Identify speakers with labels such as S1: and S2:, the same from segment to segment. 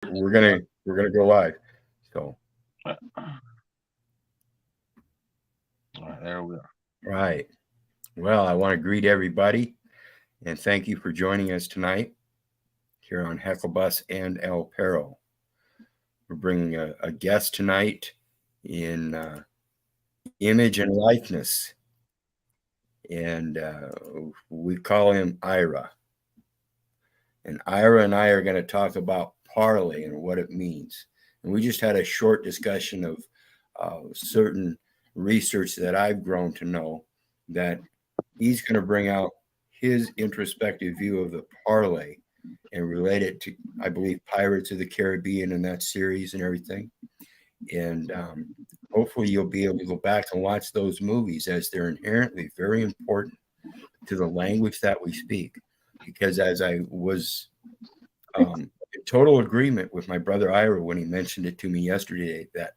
S1: We're gonna go live. So
S2: All right, there we are.
S1: right. Well, I want to greet everybody and thank you for joining us tonight here on Hecklebus and El Perro. We're bringing a guest tonight in image and likeness, and we call him Ira. And Ira and I are going to talk about parlay and what it means. And we just had a short discussion of certain research that I've grown to know that he's going to bring out his introspective view of the parlay and relate it to, I believe, Pirates of the Caribbean and that series and everything. And hopefully, you'll be able to go back and watch those movies as they're inherently very important to the language that we speak. Because as I was in total agreement with my brother Ira when he mentioned it to me yesterday, that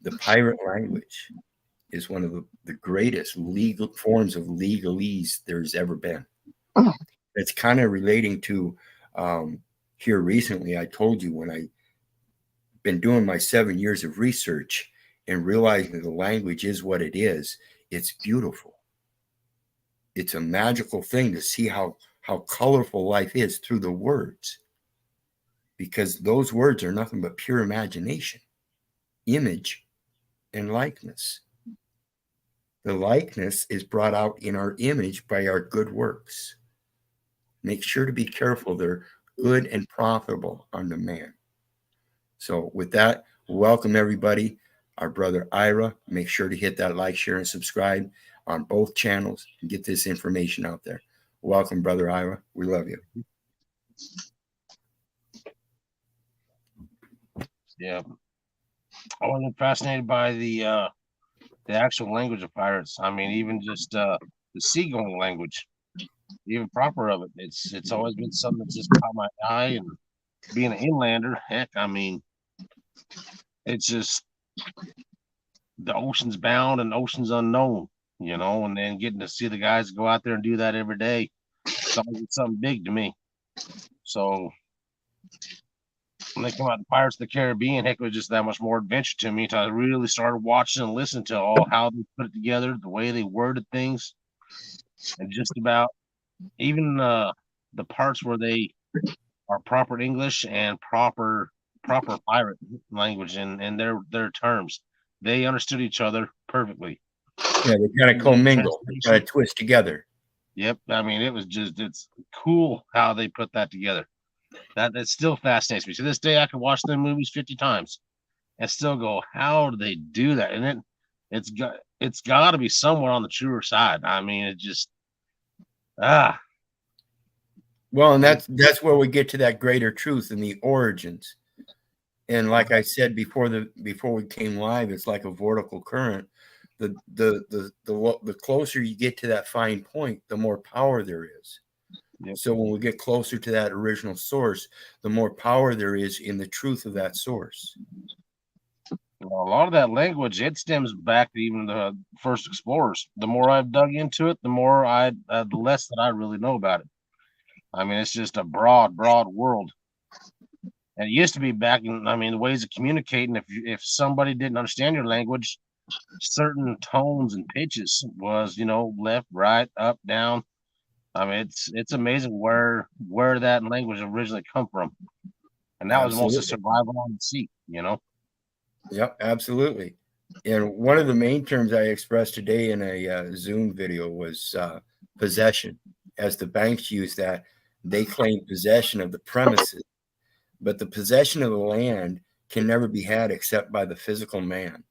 S1: the pirate language is one of the greatest legal forms of legalese there's ever been. It's kind of relating to here recently. I told you when I been doing my 7 years of research and realizing that the language is what it is. It's beautiful. It's a magical thing to see how colorful life is through the words, because those words are nothing but pure imagination, image, and likeness. The likeness is brought out in our image by our good works. Make sure to be careful, they're good and profitable unto man. So, with that, welcome everybody. Our brother Ira, make sure to hit that like, share, and subscribe on both channels and get this information out there. Welcome, brother Ira. We love you.
S2: Yeah, I wasn't fascinated by the actual language of pirates. I mean, even just the seagoing language, even proper of it. It's always been something that just caught my eye. And being an inlander, heck, I mean, it's just the ocean's bound and ocean's unknown, and then getting to see the guys go out there and do that every day. It's always something big to me. So when they come out to Pirates of the Caribbean, heck, it was just that much more adventure to me until I really started watching and listening to all how they put it together, the way they worded things, and just about even the parts where they are proper English and proper pirate language and their terms. They understood each other perfectly.
S1: Yeah, they kind of commingle, they kind
S2: Translation.
S1: of twist together.
S2: Yep. I mean, it's cool how they put that together. That still fascinates me. To this day, I could watch them movies 50 times and still go, how do they do that? And it's got to be somewhere on the truer side. I mean, it just ah
S1: Well, and
S2: it,
S1: that's where we get to that greater truth and the origins. And like I said before we came live, it's like a vertical current. The closer you get to that fine point, the more power there is.
S2: yep.
S1: So when we get closer to that original source, the more power there is in the truth of that source.
S2: Well, a lot of that language it stems back to even the first explorers. The more I've dug into it, the less that I really know about it. I mean, it's just a broad world. And it used to be back in, I mean, the ways of communicating. If somebody didn't understand your language, certain tones and pitches was, left, right, up, down. I mean, it's amazing where that language originally come from, and that was mostly
S1: Absolutely.
S2: survival on the sea.
S1: Yep, absolutely. And one of the main terms I expressed today in a Zoom video was possession. As the banks use that, they claim possession of the premises, but the possession of the land can never be had except by the physical man.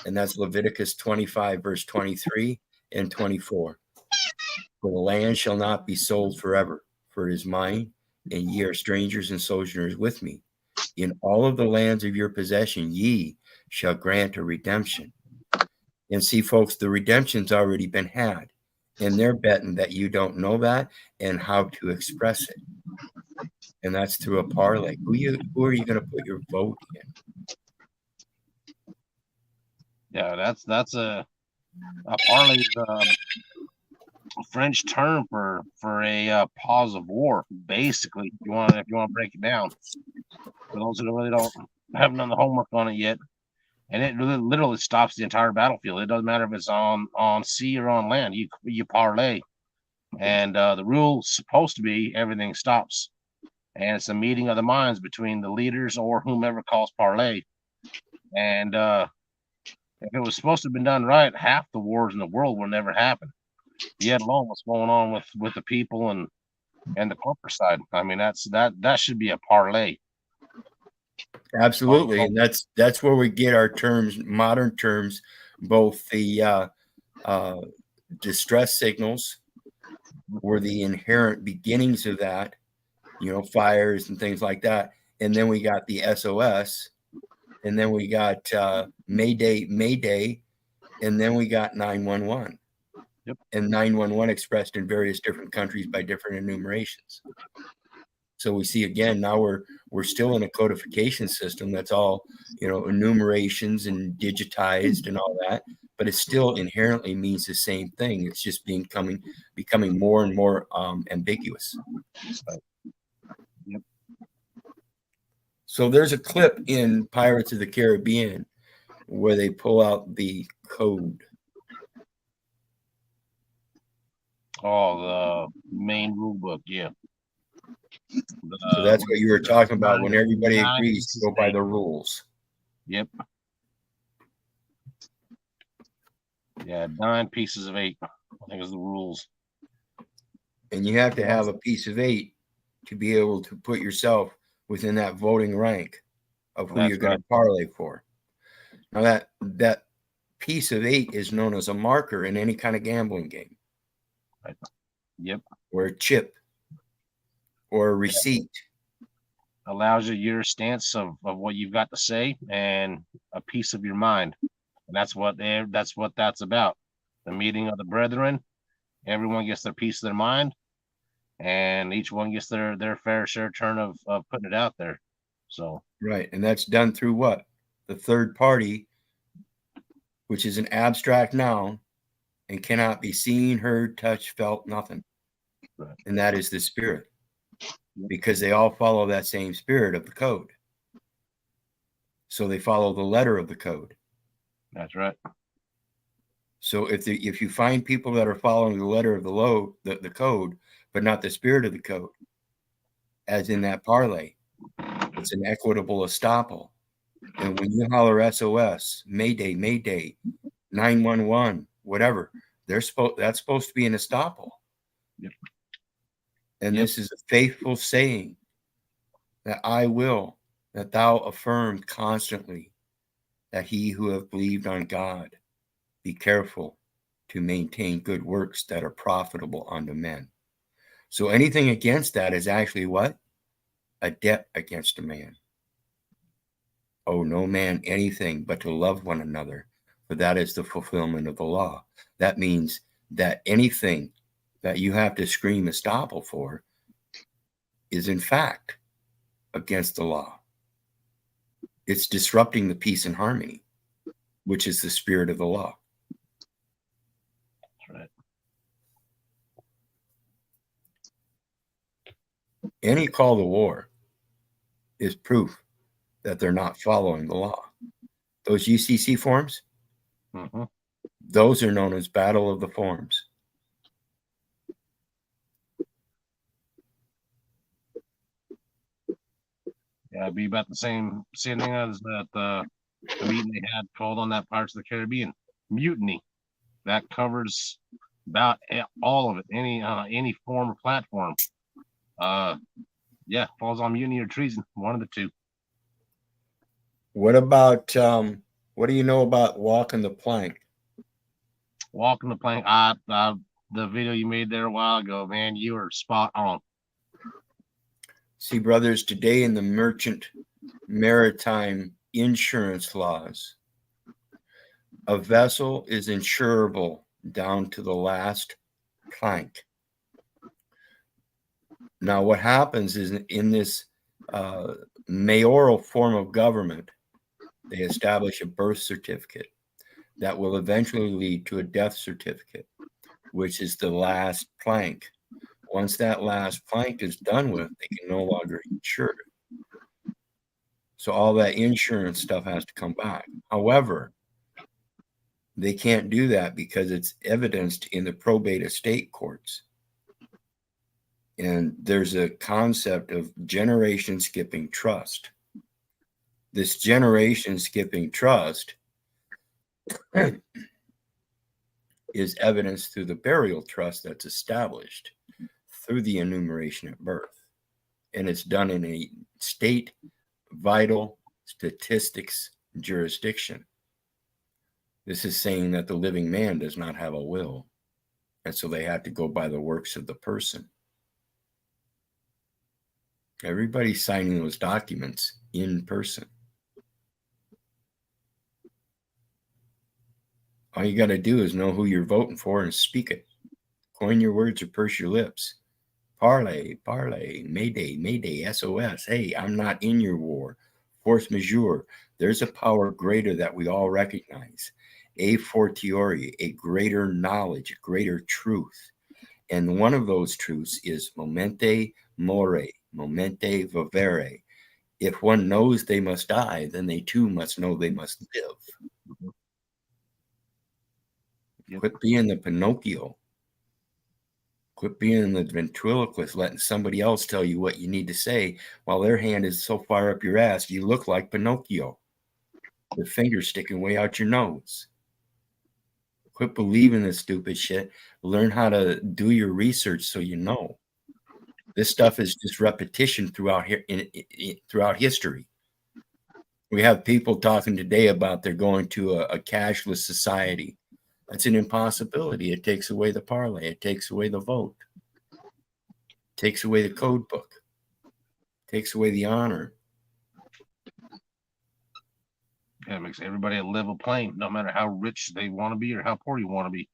S1: And that's Leviticus 25, verse 23 and 24. For the land shall not be sold forever, for it is mine, and ye are strangers and sojourners with me. In all of the lands of your possession, ye shall grant a redemption. And see, folks, the redemption's already been had. And they're betting that you don't know that and how to express it. And that's through a parlay. Who are you going to put your vote in?
S2: Yeah, that's a parlay. French term for a pause of war. Basically, if you want to break it down, for those that really don't haven't done the homework on it yet, and it really, literally stops the entire battlefield. It doesn't matter if it's on sea or on land. You parlay, and the rule's supposed to be everything stops, and it's a meeting of the minds between the leaders or whomever calls parlay. And if it was supposed to have been done right, half the wars in the world will never happen. Yet alone, what's going on with the people and the corporate side? I mean, that should be a parlay.
S1: Absolutely, and that's where we get our terms, modern terms, both the distress signals or the inherent beginnings of that, fires and things like that, and then we got the SOS, and then we got Mayday, Mayday, and then we got 911.
S2: Yep.
S1: And 911 expressed in various different countries by different enumerations. So we see again now we're still in a codification system that's all enumerations and digitized and all that, but it still inherently means the same thing. It's just becoming more and more ambiguous.
S2: Yep.
S1: So there's a clip in Pirates of the Caribbean where they pull out the code.
S2: Oh, the main rule book, yeah.
S1: So that's what you were talking about when everybody agrees to go by the rules.
S2: Yep. Yeah, 9 pieces of 8, I think is the rules.
S1: And you have to have a piece of 8 to be able to put yourself within that voting rank of who you're going to parlay for. Now that piece of 8 is known as a marker in any kind of gambling game.
S2: Right. Yep.
S1: Or a chip. Or a receipt.
S2: Allows you your stance of what you've got to say and a piece of your mind. And that's what that's about. The meeting of the brethren. Everyone gets their piece of their mind, and each one gets their fair share turn of putting it out there. So
S1: right, and that's done through what? The third party, which is an abstract noun and cannot be seen, heard, touched, felt, nothing.
S2: Right.
S1: And that is the spirit. Because they all follow that same spirit of the code. So they follow the letter of the code.
S2: That's right.
S1: So if you find people that are following the letter of the code, but not the spirit of the code, as in that parlay, it's an equitable estoppel. And when you holler SOS, Mayday, Mayday, 911, whatever, that's supposed to be an estoppel.
S2: Yep.
S1: And this is a faithful saying that I will, that thou affirm constantly, that he who hath believed on God be careful to maintain good works that are profitable unto men. So anything against that is actually what? A debt against a man. Owe no man anything but to love one another, for that is the fulfillment of the law. That means that anything that you have to scream estoppel for is in fact against the law. It's disrupting the peace and harmony, which is the spirit of the law.
S2: That's right.
S1: Any call to war is proof that they're not following the law. Those UCC forms, those are known as Battle of the Forms.
S2: Yeah, it'd be about the same thing as that the meeting they had called on that Pirates of the Caribbean mutiny. That covers about all of it, any form or platform. Yeah, falls on mutiny or treason, one of the two.
S1: What about what do you know about walking the plank?
S2: Walking the plank. The video you made there a while ago, man, you were spot on.
S1: See, brothers, today in the merchant maritime insurance laws, a vessel is insurable down to the last plank. Now, what happens is in this mayoral form of government, they establish a birth certificate that will eventually lead to a death certificate. which is the last plank. Once that last plank is done with, they can no longer insure it. So all that insurance stuff has to come back. However, they can't do that because it's evidenced in the probate estate courts. And there's a concept of generation skipping trust. This generation skipping trust is evidenced through the burial trust that's established through the enumeration at birth. And it's done in a state vital statistics jurisdiction. This is saying that the living man does not have a will. And so they have to go by the works of the person. Everybody's signing those documents in person. All you got to do is know who you're voting for and speak it. Coin your words or purse your lips. Parlay, parlay, mayday, mayday, SOS. Hey, I'm not in your war. Force majeure. There's a power greater that we all recognize. A fortiori, a greater knowledge, a greater truth. And one of those truths is momente more, momente vivere. If one knows they must die, then they too must know they must live.
S2: Yep.
S1: Quit being the Pinocchio. Quit being the ventriloquist, letting somebody else tell you what you need to say while their hand is so far up your ass, you look like Pinocchio. Their finger sticking way out your nose. Quit believing this stupid shit. Learn how to do your research so you know. This stuff is just repetition throughout history. We have people talking today about they're going to a cashless society. That's an impossibility. It takes away the parlay. It takes away the vote. It takes away the code book. It takes away the honor.
S2: Yeah, it makes everybody a level plane, no matter how rich they want to be or how poor you want to be.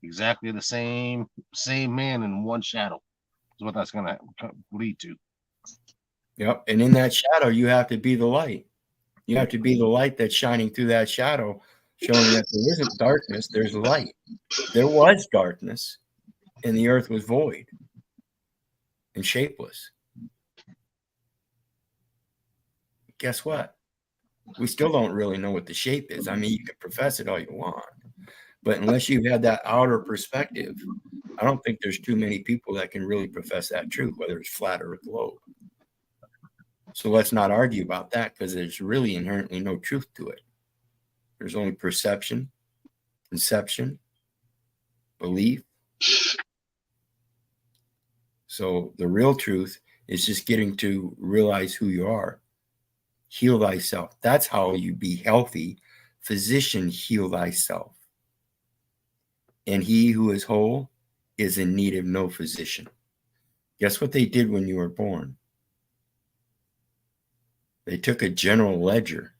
S2: Exactly the same man in one shadow is what that's going to lead to.
S1: Yep. And in that shadow, you have to be the light. You have to be the light that's shining through that shadow, showing that there isn't darkness, there's light. There was darkness, and the earth was void and shapeless. Guess what? We still don't really know what the shape is. I mean, you can profess it all you want, but unless you've had that outer perspective, I don't think there's too many people that can really profess that truth, whether it's flat or a globe. So let's not argue about that because there's really inherently no truth to it. There's only perception, conception, belief. So the real truth is just getting to realize who you are. Heal thyself. That's how you be healthy. Physician, heal thyself. And he who is whole is in need of no physician. Guess what they did when you were born? They took a general ledger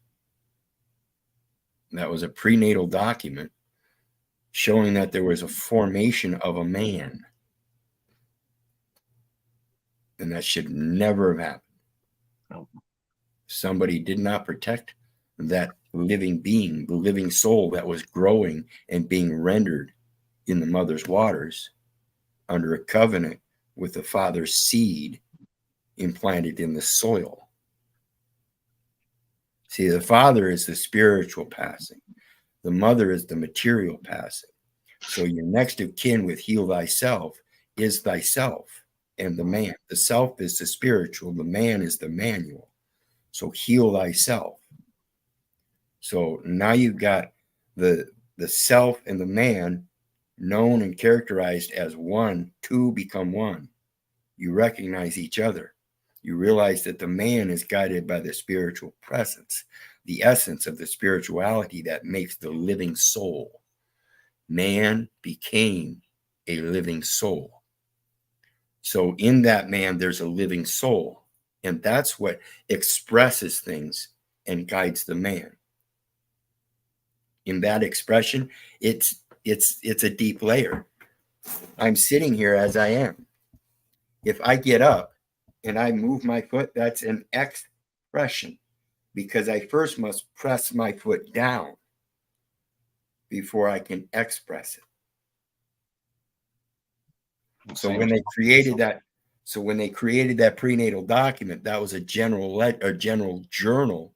S1: that was a prenatal document showing that there was a formation of a man. And that should never have happened.
S2: Nope.
S1: Somebody did not protect that living being, the living soul that was growing and being rendered in the mother's waters under a covenant with the father's seed implanted in the soil. See, the father is the spiritual passing. The mother is the material passing. So your next of kin with heal thyself is thyself and the man. The self is the spiritual. The man is the manual. So heal thyself. So now you've got the self and the man known and characterized as one. Two become one. You recognize each other. You realize that the man is guided by the spiritual presence, the essence of the spirituality that makes the living soul. Man became a living soul. So in that man, there's a living soul. And that's what expresses things and guides the man. In that expression, it's a deep layer. I'm sitting here as I am. If I get up and I move my foot, that's an expression because I first must press my foot down before I can express it. So when they created that prenatal document, that was a general journal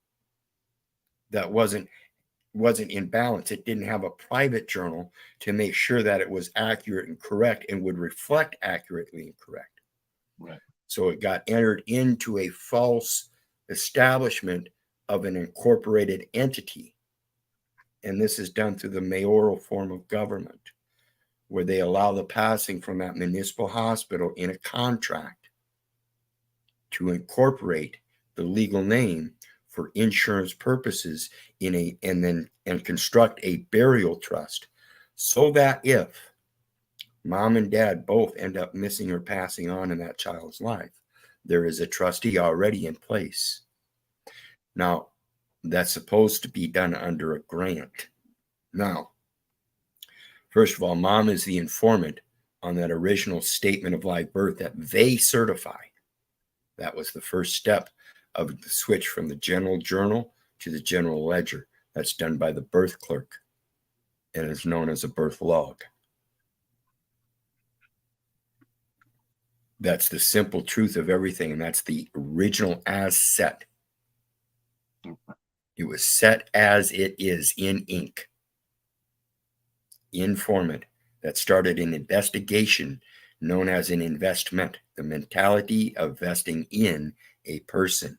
S1: that wasn't in balance. It didn't have a private journal to make sure that it was accurate and correct and would reflect accurately and correct.
S2: Right.
S1: So it got entered into a false establishment of an incorporated entity. And this is done through the mayoral form of government, where they allow the passing from that municipal hospital in a contract to incorporate the legal name for insurance purposes and construct a burial trust, so that if mom and dad both end up missing or passing on in that child's life, there is a trustee already in place. Now, that's supposed to be done under a grant. Now, first of all, mom is the informant on that original statement of live birth that they certified. That was the first step of the switch from the general journal to the general ledger. That's done by the birth clerk and is known as a birth log. That's the simple truth of everything, and that's the original as set. It was set as it is in ink. Informant that started an investigation known as an investment, the mentality of vesting in a person.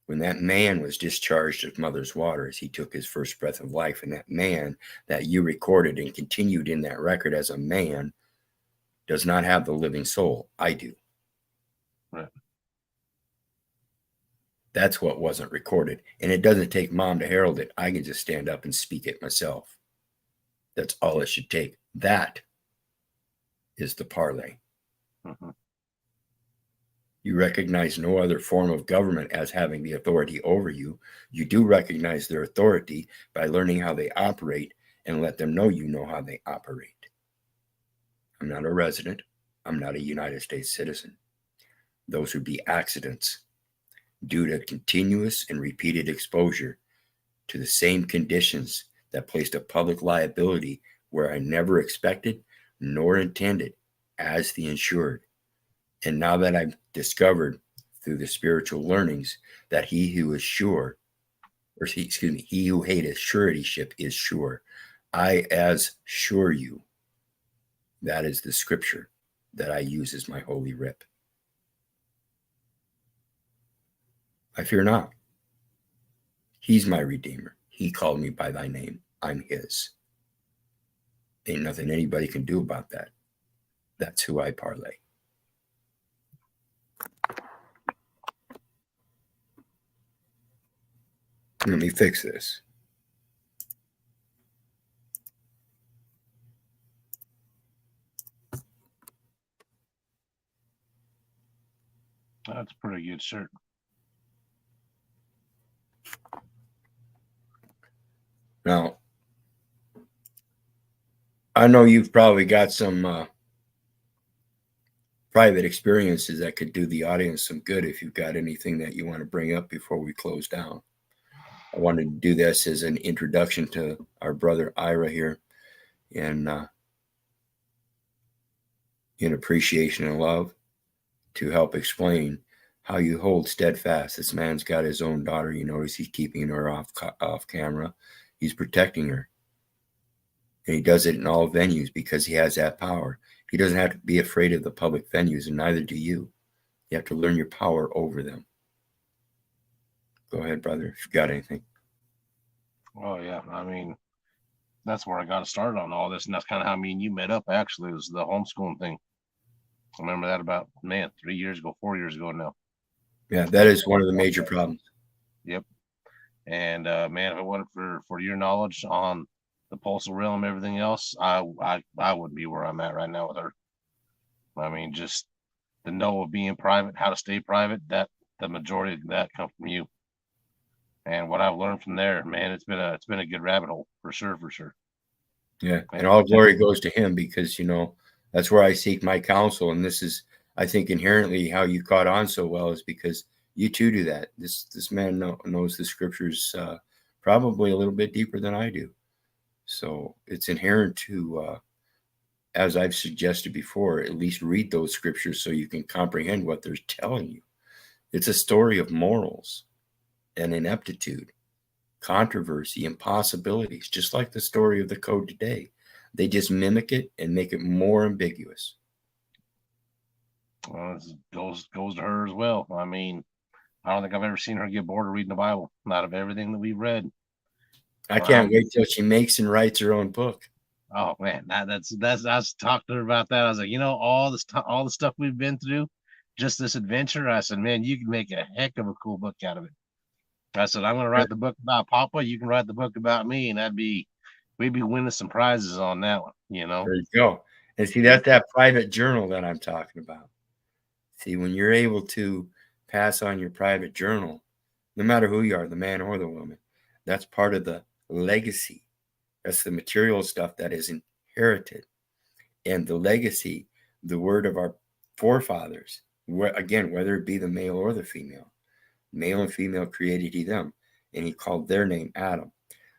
S1: When that man was discharged of mother's waters, he took his first breath of life, and that man that you recorded and continued in that record as a man does not have the living soul. I do.
S2: Right.
S1: That's what wasn't recorded. And it doesn't take mom to herald it. I can just stand up and speak it myself. That's all it should take. That is the parlay.
S2: Mm-hmm.
S1: You recognize no other form of government as having the authority over you. You do recognize their authority by learning how they operate and let them know you know how they operate. I'm not a resident. I'm not a United States citizen. Those would be accidents due to continuous and repeated exposure to the same conditions that placed a public liability where I never expected nor intended as the insured. And now that I've discovered through the spiritual learnings that he who hateth suretyship is sure, I as sure you. That is the scripture that I use as my holy writ. I fear not. He's my redeemer. He called me by thy name. I'm his. Ain't nothing anybody can do about that. That's who I parlay. Let me fix this.
S2: That's a pretty good shirt.
S1: Now, I know you've probably got some private experiences that could do the audience some good if you've got anything that you want to bring up before we close down. I wanted to do this as an introduction to our brother Ira here, and in appreciation and love, to help explain how you hold steadfast. This man's got his own daughter. You notice he's keeping her off camera. He's protecting her. And he does it in all venues because he has that power. He doesn't have to be afraid of the public venues, and neither do you. You have to learn your power over them. Go ahead, brother, if you've got anything.
S2: Oh, yeah. I mean, that's where I got started on all this. And that's kind of how me and you met up, actually, was the homeschooling thing. I remember that about, 3 years ago, 4 years ago now.
S1: Yeah, that is one of the major problems.
S2: Yep. And, if it wasn't for your knowledge on the postal realm, everything else, I wouldn't be where I'm at right now with her. I mean, just the know of being private, how to stay private, that the majority of that come from you. And what I've learned from there, man, it's been a good rabbit hole for sure.
S1: Yeah, and all glory goes to him because, that's where I seek my counsel. And this is, I think, inherently how you caught on so well is because you too do that. This man knows the scriptures probably a little bit deeper than I do. So it's inherent to, as I've suggested before, at least read those scriptures so you can comprehend what they're telling you. It's a story of morals and ineptitude, controversy, and possibilities, just like the story of the code today. They just mimic it and make it more ambiguous.
S2: Well, this goes to her as well. I mean, I don't think I've ever seen her get bored of reading the Bible. Not of everything that we've read.
S1: I can't wait till she makes and writes her own book.
S2: Oh man, that's. I was talking to her about that. I was like, all all the stuff we've been through, just this adventure. I said, man, you can make a heck of a cool book out of it. I said, I'm going to write the book about Papa. You can write the book about me, and we'd be winning some prizes on that one.
S1: There you go. And see, that's that private journal that I'm talking about. See, when you're able to pass on your private journal, no matter who you are, the man or the woman, that's part of the legacy. That's the material stuff that is inherited. And the legacy, the word of our forefathers, again, whether it be the male or the female, male and female created he them, and he called their name Adam.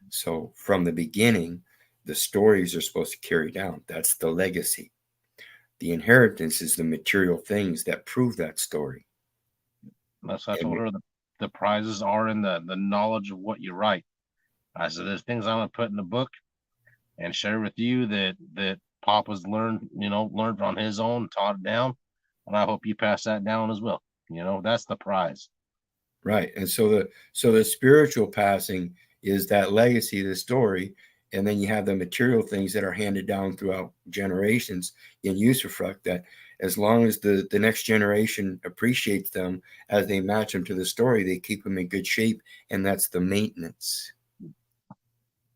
S1: So from the beginning, the stories are supposed to carry down. That's the legacy. The inheritance is the material things that prove that story.
S2: That's what I told her. The prizes are in the knowledge of what you write. I said, there's things I'm going to put in the book and share with you that Papa's learned on his own, taught it down. And I hope you pass that down as well. That's the prize.
S1: Right. And so the spiritual passing is that legacy, the story. And then you have the material things that are handed down throughout generations in usufruct, that as long as the next generation appreciates them as they match them to the story, they keep them in good shape. And that's the maintenance.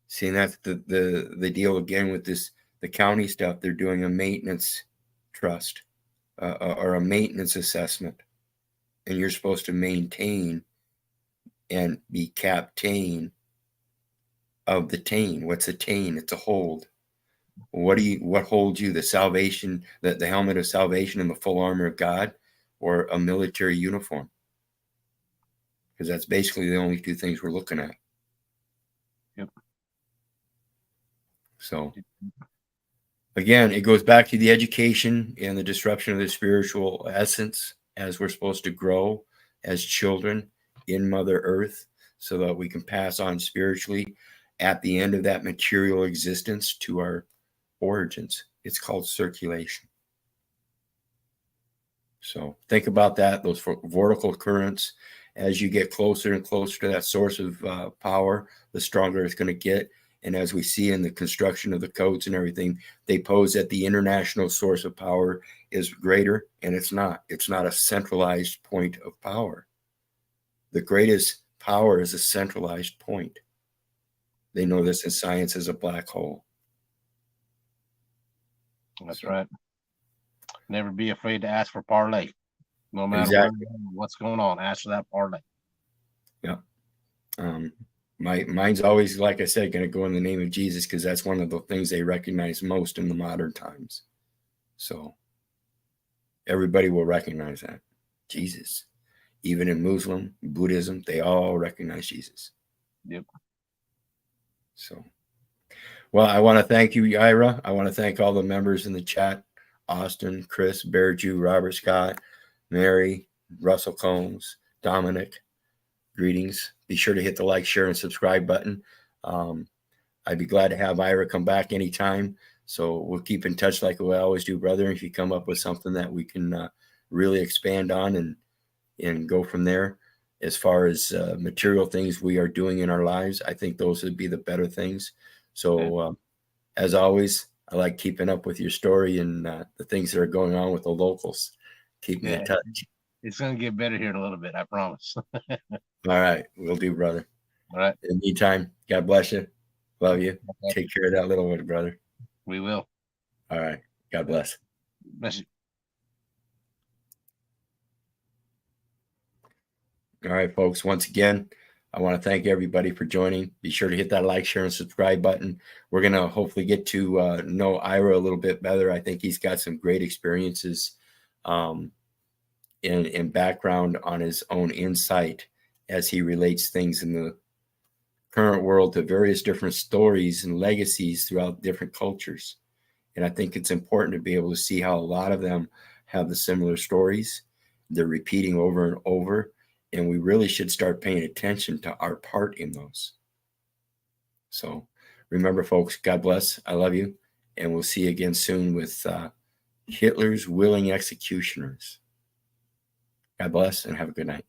S1: See, and that's the deal again with the county stuff. They're doing a maintenance trust or a maintenance assessment. And you're supposed to maintain and be captain of the tain. What's a tain? It's a hold. What holds you? The salvation, the helmet of salvation and the full armor of God, or a military uniform? Because that's basically the only two things we're looking at.
S2: Yep.
S1: So again, it goes back to the education and the disruption of the spiritual essence as we're supposed to grow as children in Mother Earth so that we can pass on spiritually at the end of that material existence to our origins. It's called circulation. So think about that, those vortical currents. As you get closer and closer to that source of power, the stronger it's going to get. And as we see in the construction of the codes and everything, they pose that the international source of power is greater, and it's not. It's not a centralized point of power. The greatest power is a centralized point. They know this in science as a black hole.
S2: That's right. Never be afraid to ask for parlay. No matter what's going on, ask for that parlay.
S1: Yeah. Mine's always, like I said, going to go in the name of Jesus, because that's one of the things they recognize most in the modern times. So everybody will recognize that. Jesus. Even in Muslim, Buddhism, they all recognize Jesus.
S2: Yep.
S1: So, well, I want to thank you, Ira. I want to thank all the members in the chat: Austin, Chris, Bear Jew, Robert Scott, Mary, Russell Combs, Dominic. Greetings. Be sure to hit the like, share, and subscribe button. I'd be glad to have Ira come back anytime. So we'll keep in touch like we always do, brother. If you come up with something that we can really expand on and go from there. As far as material things we are doing in our lives, I think those would be the better things. So as always, I like keeping up with your story and the things that are going on with the locals. Keep me in touch.
S2: It's going to get better here in a little bit, I promise.
S1: All right. We'll do, brother.
S2: All right.
S1: In the meantime, God bless you. Love you. Okay. Take care of that little one, brother.
S2: We will.
S1: All right. God bless.
S2: Bless you.
S1: All right, folks. Once again, I want to thank everybody for joining. Be sure to hit that like, share, and subscribe button. We're going to hopefully get to know Ira a little bit better. I think he's got some great experiences in background on his own insight as he relates things in the current world to various different stories and legacies throughout different cultures. And I think it's important to be able to see how a lot of them have the similar stories. They're repeating over and over. And we really should start paying attention to our part in those. So remember, folks, God bless. I love you. And we'll see you again soon with Hitler's Willing Executioners. God bless and have a good night.